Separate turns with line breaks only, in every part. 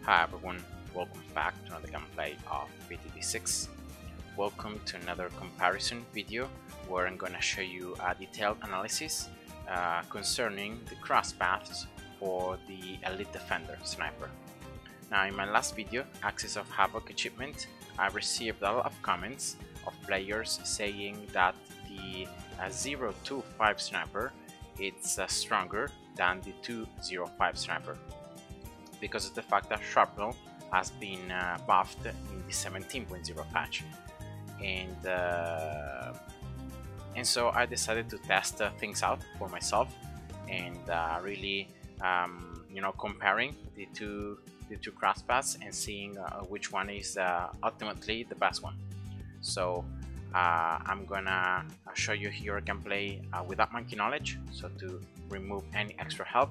Hi everyone, welcome back to another gameplay of BTD6. Welcome to another comparison video where I'm gonna show you a detailed analysis concerning the cross paths for the Elite Defender Sniper. Now in my last video, Axis of Havoc achievement, I received a lot of comments of players saying that the 025 Sniper is stronger than the 205 Sniper, because of the fact that shrapnel has been buffed in the 17.0 patch, and so I decided to test things out for myself and really comparing the two crosspaths and seeing which one is ultimately the best one. So I'm gonna show you here a gameplay without monkey knowledge, so to remove any extra help.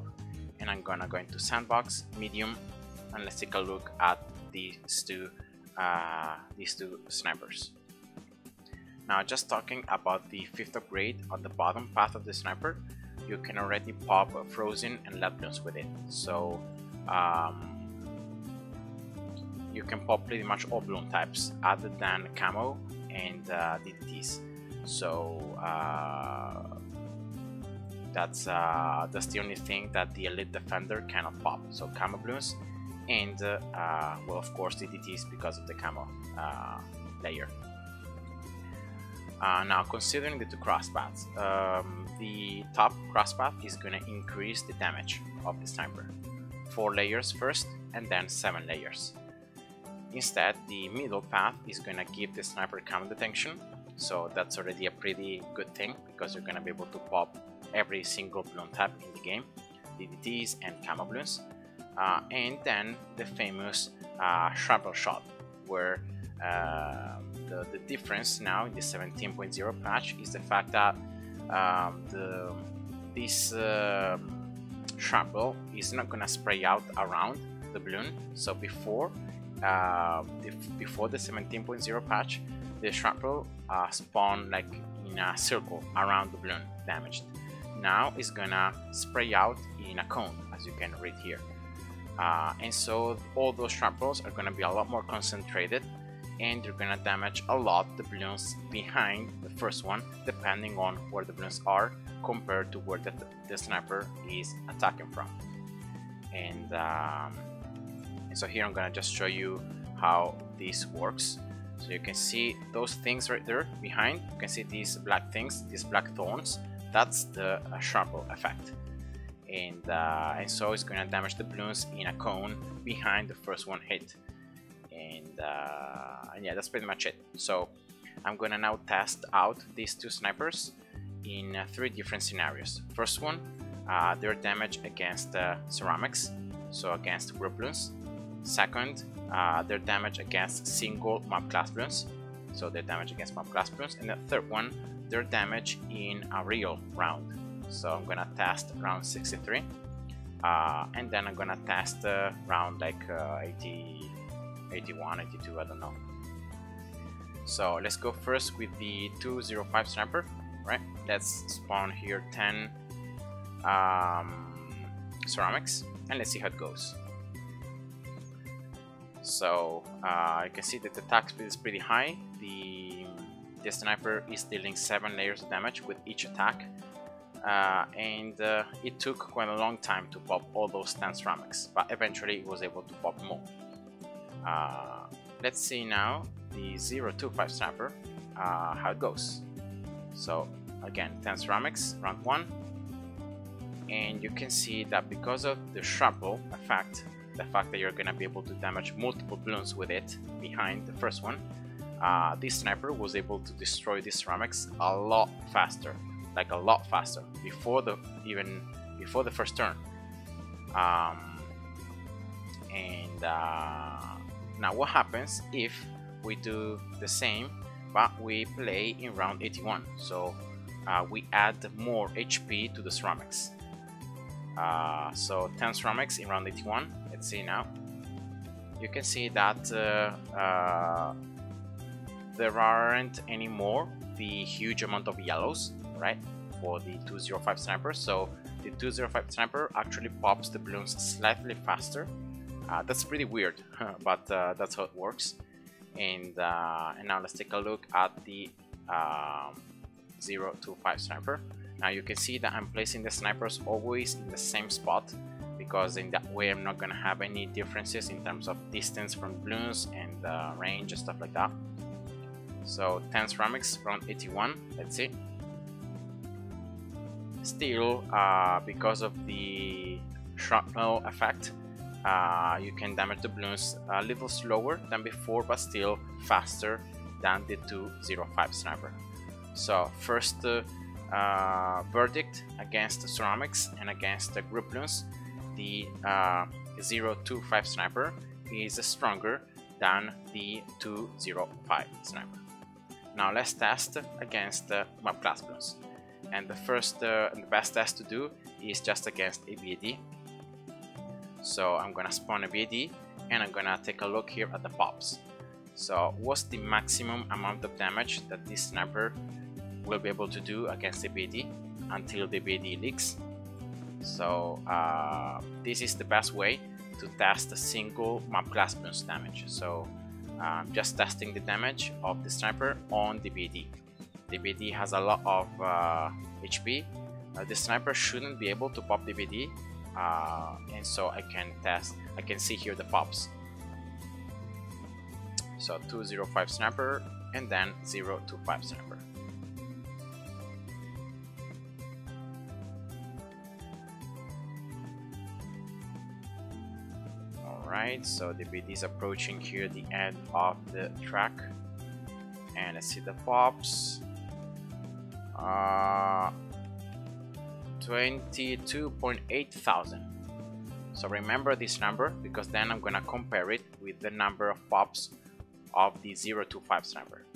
And I'm gonna go into sandbox, medium, and let's take a look at these two snipers. Now, just talking about the 5th upgrade on the bottom path of the sniper, you can already pop frozen and lead Bloons with it. So you can pop pretty much all Bloon types other than camo and DDTs. So that's the only thing that the Elite Defender cannot pop. So camo Bloons and well, of course DDTs because of the camo layer. Now, considering the two crosspaths, the top crosspath is going to increase the damage of the sniper 4 layers first and then 7 layers. Instead, the middle path is going to give the sniper camo detection, so that's already a pretty good thing because you're going to be able to pop every single Bloon type in the game, DDTs and camo Bloons, and then the famous shrapnel shot, where the difference now in the 17.0 patch is the fact that this shrapnel is not gonna spray out around the Bloon. So before the 17.0 patch, the shrapnel spawned like in a circle around the Bloon damaged. Now it's gonna spray out in a cone, as you can read here, and so all those shrapnels are gonna be a lot more concentrated, and you're gonna damage a lot the Bloons behind the first one, depending on where the Bloons are compared to where the sniper is attacking from. And so here I'm gonna just show you how this works. So you can see those things right there behind. You can see these black things, these black thorns. That's the shrapnel effect, and so it's gonna damage the Bloons in a cone behind the first one hit, and yeah, that's pretty much it. So I'm gonna now test out these two snipers in 3 different scenarios. First one, their damage against ceramics, so against group Bloons. Second, their damage against single mob class Bloons, so their damage against mob class Bloons. And the third one, their damage in a real round. So I'm gonna test round 63, and then I'm gonna test round like 80, 81, 82, I don't know. So let's go first with the 205 sniper, right? Let's spawn here 10 ceramics and let's see how it goes. So you can see that the attack speed is pretty high. The sniper is dealing 7 layers of damage with each attack, and it took quite a long time to pop all those 10 ceramics, but eventually it was able to pop more. Let's see now the 025 sniper, how it goes. So again, 10 ceramics, round 1, and you can see that because of the shrapnel effect, the fact that you're gonna be able to damage multiple Bloons with it behind the first one, this sniper was able to destroy these ceramics a lot faster, like a lot faster, even before the first turn. Now what happens if we do the same but we play in round 81? So we add more HP to the ceramics. So 10 ceramics in round 81. Let's see now. You can see that there aren't anymore the huge amount of yellows, right, for the 205 sniper. So the 205 sniper actually pops the Bloons slightly faster That's pretty weird, but that's how it works. And now let's take a look at the 0 to 5 sniper. Now you can see that I'm placing the snipers always in the same spot, because in that way I'm not gonna have any differences in terms of distance from balloons and range and stuff like that. So 10 ceramics, round 81, let's see. Still, because of the shrapnel effect, you can damage the balloons a little slower than before, but still faster than the 205 sniper. So first verdict against the ceramics and against the group balloons, the 025 sniper is stronger than the 205 sniper. Now let's test against mob class balloons, and the first and the best test to do is just against a BAD. So I'm gonna spawn a BAD and I'm gonna take a look here at the pops. So what's the maximum amount of damage that this sniper will be able to do against the BAD until the BAD leaks? So this is the best way to test a single mob class balloons damage. So just testing the damage of the sniper on the BAD. The BAD has a lot of HP. The sniper shouldn't be able to pop the BAD, and so I can see here the pops. So 205 sniper and then 025 sniper. Alright, so the BAD is approaching here the end of the track, and let's see the pops. 22.8 thousand. So remember this number, because then I'm gonna compare it with the number of pops of the 025 sniper.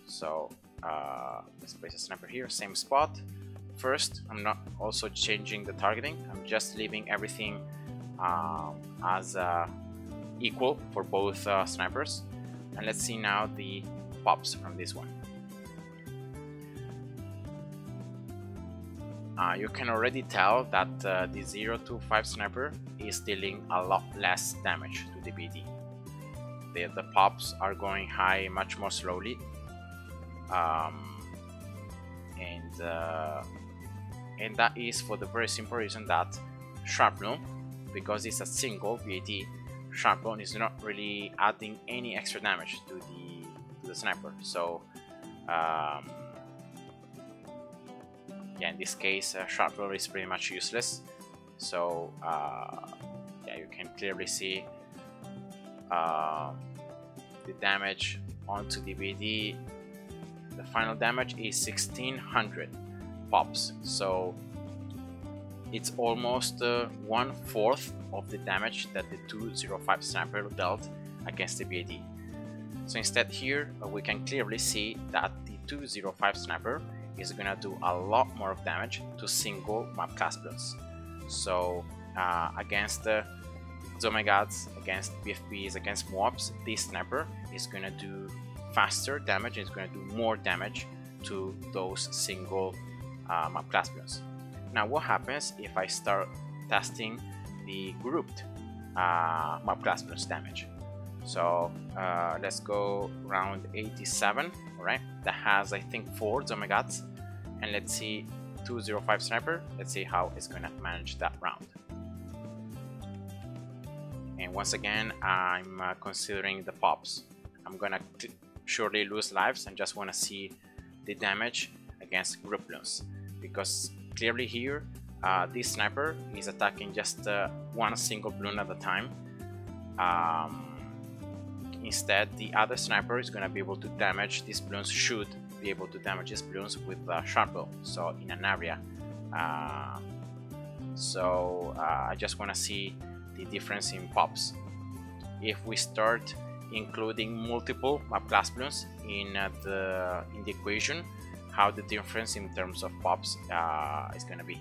So let's place a sniper here, same spot. First, I'm not also changing the targeting, I'm just leaving everything as equal for both snipers. And let's see now the pops from this one. You can already tell that the 025 sniper is dealing a lot less damage to the BAD. The pops are going high much more slowly, and that is for the very simple reason that shrapnel, because it's a single BAD, shrapnel is not really adding any extra damage to the sniper. So yeah, in this case shrapnel is pretty much useless. So yeah, you can clearly see the damage onto the BAD. The final damage is 1600 pops, so it's almost 1/4 of the damage that the 205 sniper dealt against the BAD. So instead here we can clearly see that the 205 sniper is gonna do a lot more of damage to single mob class balloons. So against the Zomegads, against BFBs, against mobs, this sniper is gonna do faster damage, and it's gonna do more damage to those single mob class balloons. Now what happens if I start testing the grouped mob class balloons damage? So let's go round 87, alright, that has I think 4 Zomegads, and let's see 205 sniper, let's see how it's gonna manage that round. And once again I'm considering the pops. I'm gonna surely lose lives and just want to see the damage against group balloons, because clearly here this sniper is attacking just one single balloon at a time. Instead the other sniper is going to be able to damage these balloons, should be able to damage these balloons with shrapnel, so in an area. I just want to see the difference in pops. If we start including multiple mob class balloons in the equation, how the difference in terms of pops is going to be.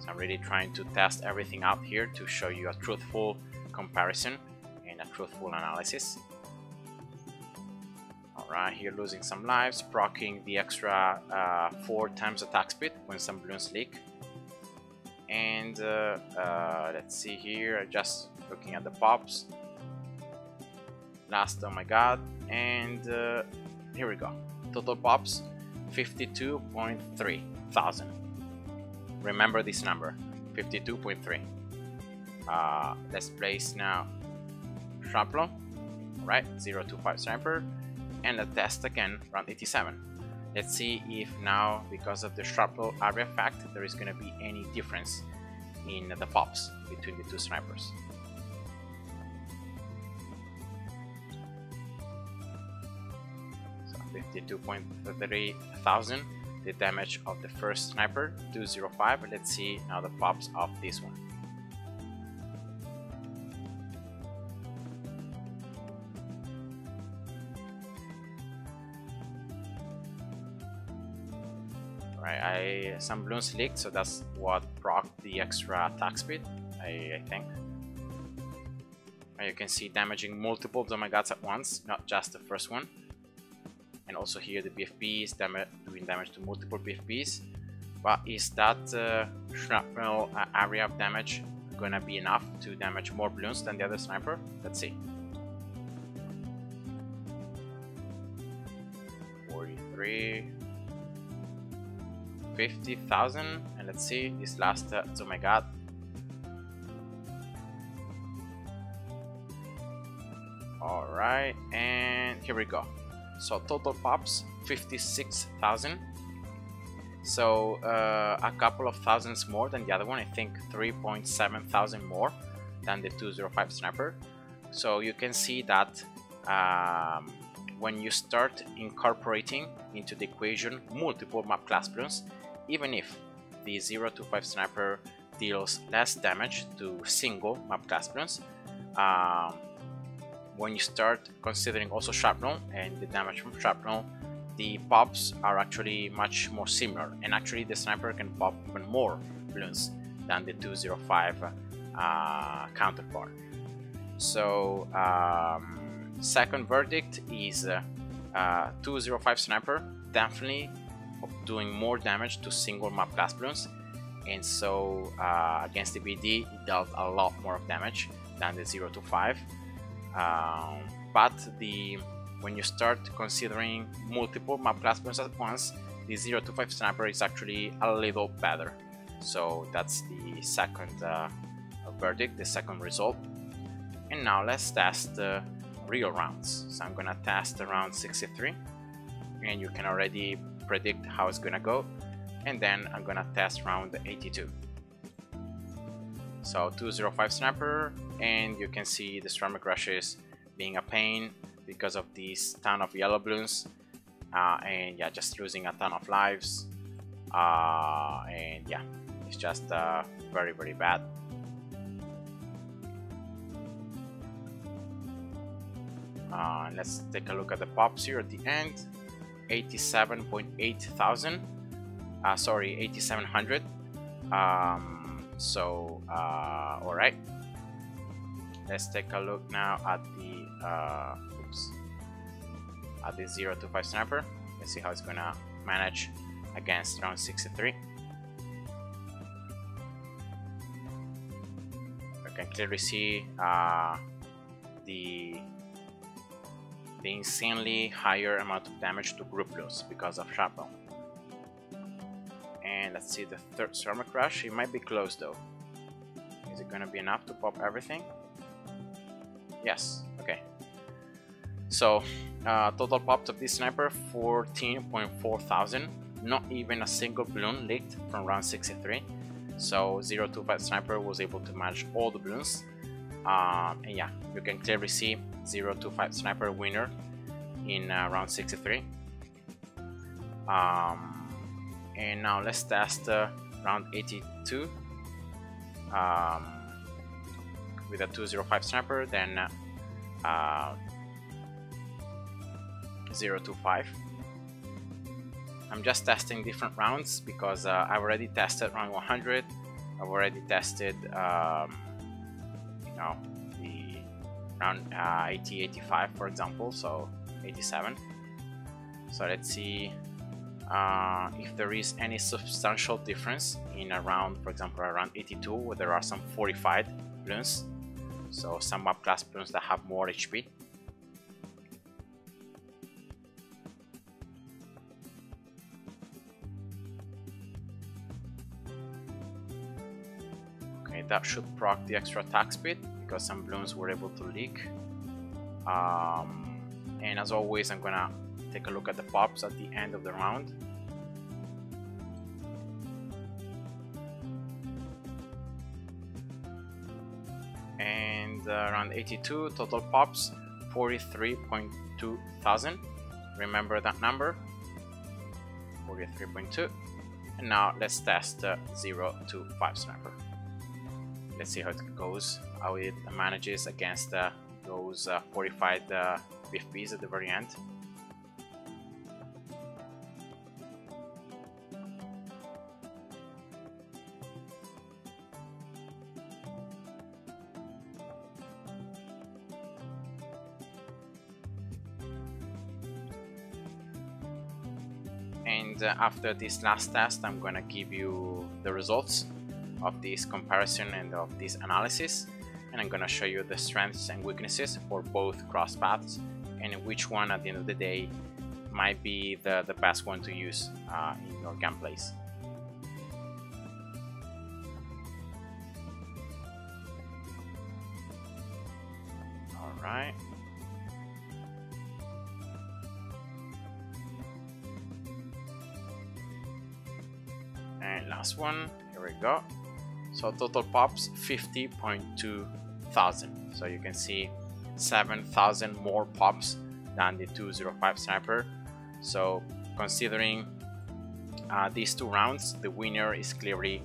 So I'm really trying to test everything out here to show you a truthful comparison and a truthful analysis. Alright, here losing some lives, proccing the extra 4 times attack speed when some balloons leak. And let's see here, just looking at the pops. Last, oh my god, and here we go. Total pops 52.3 thousand. Remember this number, 52.3. Let's place now shrapnel, right? 025 sniper, and a test again round 87. Let's see if now, because of the shrapnel area effect, there is going to be any difference in the pops between the two snipers. So 52.3 thousand, the damage of the first sniper, 205. Let's see now the pops of this one. Right, some balloons leaked, so that's what procced the extra attack speed, I think. And you can see damaging multiple oh my gods at once, not just the first one. And also here the BFBs doing damage to multiple BFBs. But is that shrapnel area of damage gonna be enough to damage more balloons than the other sniper? Let's see. 43, 50,000, and let's see this last oh my god. All right, and here we go. So total pops 56,000. So a couple of thousands more than the other one. I think 3.7 thousand more than the 205 sniper. So you can see that when you start incorporating into the equation multiple map class balloons, even if the 025 sniper deals less damage to single map class balloons, when you start considering also shrapnel and the damage from shrapnel, the pops are actually much more similar, and actually the sniper can pop even more balloons than the 205 counterpart. So second verdict is 205 sniper definitely doing more damage to single map class balloons, and so against the BD it dealt a lot more of damage than the 025. But when you start considering multiple map class balloons at once, the 025 sniper is actually a little better. So that's the second verdict, the second result. And now let's test real rounds. So I'm gonna test round 63, and you can already predict how it's gonna go. And then I'm gonna test round 82. So 205 sniper, and you can see the stomach rushes being a pain because of this ton of yellow balloons, and yeah, just losing a ton of lives, and yeah, it's just very, very bad. Let's take a look at the pops here at the end. 87.8 thousand, sorry, 8700. So all right, let's take a look now at the at the 025 sniper. Let's see how it's gonna manage against round 63. You can clearly see the insanely higher amount of damage to group balloons because of shrapnel. And let's see the third stomach rush. It might be close though. Is it gonna be enough to pop everything? Yes. Okay. So total pops of this sniper 14.4 thousand. Not even a single balloon leaked from round 63. So 025 sniper was able to manage all the balloons. And yeah, you can clearly see 025 sniper winner in round 63. And now let's test round 82 with a 205 sniper, then 025. I'm just testing different rounds because I've already tested round 100. I've already tested you know, the round 80, 85 for example, so 87. So let's see if there is any substantial difference in around, for example, around 82, where there are some fortified Bloons, so some map class Bloons that have more HP. Okay, that should proc the extra attack speed because some Bloons were able to leak. And as always, I'm gonna take a look at the pops at the end of the round. And around 82 total pops, 43.2 thousand. Remember that number, 43.2. And now let's test 0 to 5 sniper. Let's see how it goes, how it manages against those fortified BFBs at the very end. And after this last test, I'm gonna give you the results of this comparison and of this analysis, and I'm gonna show you the strengths and weaknesses for both cross paths and which one at the end of the day might be the best one to use in your gameplays. Alright. And last one, here we go. So total pops 50.2 thousand. So you can see 7,000 more pops than the 205 sniper. So considering these two rounds, the winner is clearly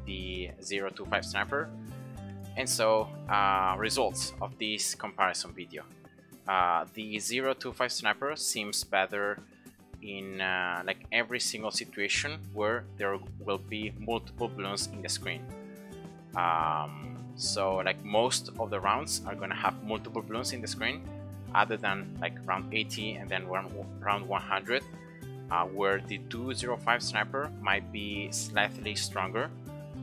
the 025 sniper. And so results of this comparison video. The 025 sniper seems better in like every single situation where there will be multiple Bloons in the screen. So like most of the rounds are gonna have multiple Bloons in the screen, other than like round 80 and then round 100, where the 205 sniper might be slightly stronger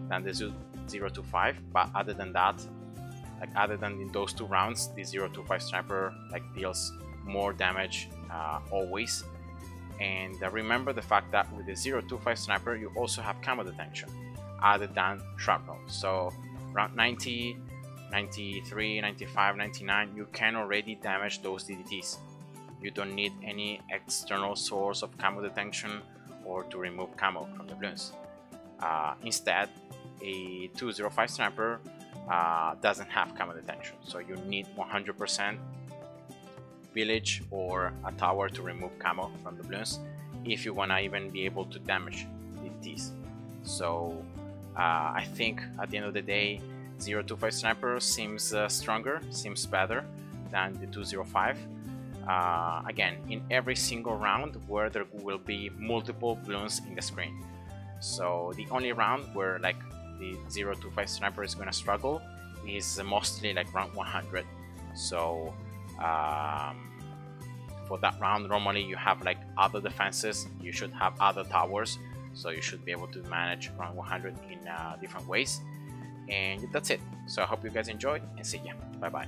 than the 025, but other than that, like other than in those two rounds, the 025 sniper like deals more damage always. And remember the fact that with the 025 sniper you also have camo detection other than shrapnel. So around 90, 93, 95, 99 you can already damage those DDTs. You don't need any external source of camo detection or to remove camo from the Bloons. Instead, a 205 sniper doesn't have camo detection, so you need 100% village or a tower to remove camo from the Bloons if you wanna even be able to damage DDTs. So I think at the end of the day 025 sniper seems stronger, seems better than the 205. Again, in every single round where there will be multiple Bloons in the screen. So the only round where like the 025 sniper is gonna struggle is mostly like round 100. So for that round normally you have like other defenses, you should have other towers, so you should be able to manage round 100 in different ways. And that's it. So I hope you guys enjoyed and see ya. Bye bye.